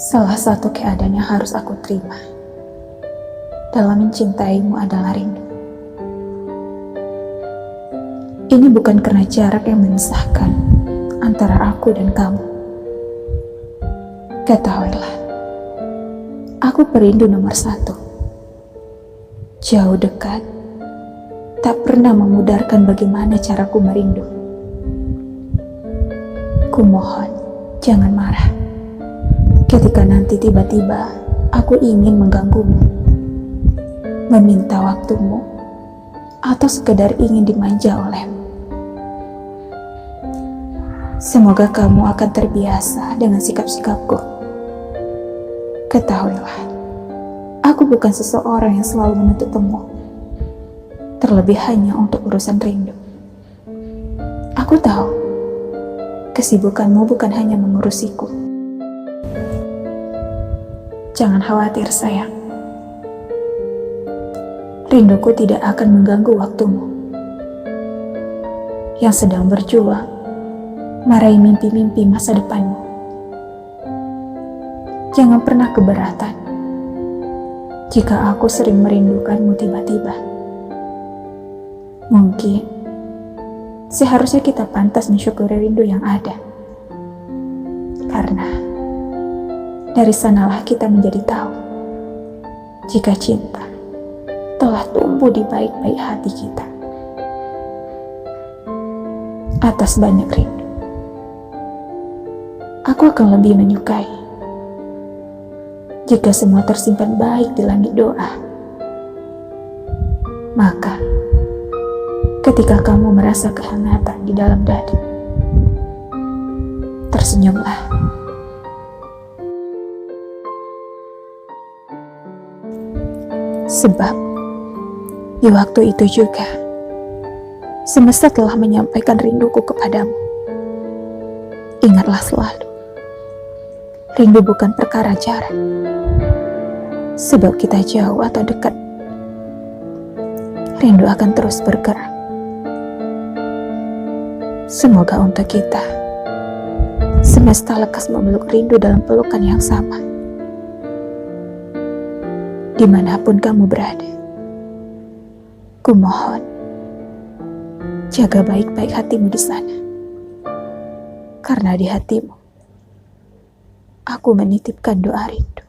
Salah satu keadaan yang harus aku terima dalam mencintaimu adalah rindu. Ini bukan karena jarak yang memisahkan antara aku dan kamu. Ketahuilah, aku perindu nomor satu. Jauh dekat, tak pernah memudarkan bagaimana caraku merindu. Kumohon, jangan marah ketika nanti tiba-tiba aku ingin mengganggumu, meminta waktumu, atau sekedar ingin dimanja olehmu. Semoga kamu akan terbiasa dengan sikap-sikapku. Ketahuilah, aku bukan seseorang yang selalu menuntut temu, terlebih hanya untuk urusan rindu. Aku tahu, kesibukanmu bukan hanya mengurusiku. Jangan khawatir, sayang. Rinduku tidak akan mengganggu waktumu yang sedang berjuang meraih mimpi-mimpi masa depanmu. Jangan pernah keberatan jika aku sering merindukanmu tiba-tiba. Mungkin seharusnya kita pantas mensyukuri rindu yang ada, karena dari sanalah kita menjadi tahu jika cinta telah tumbuh di baik-baik hati kita. Atas banyak rindu, aku akan lebih menyukai jika semua tersimpan baik di langit doa. Maka ketika kamu merasa kehangatan di dalam dada, tersenyumlah. Sebab di waktu itu juga semesta telah menyampaikan rinduku kepadamu. Ingatlah selalu, rindu bukan perkara jarak. Sebab kita jauh atau dekat, rindu akan terus bergerak. Semoga untuk kita, semesta lekas memeluk rindu dalam pelukan yang sama. Dimanapun kamu berada, kumohon, jaga baik-baik hatimu di sana. Karena di hatimu, aku menitipkan doa rindu.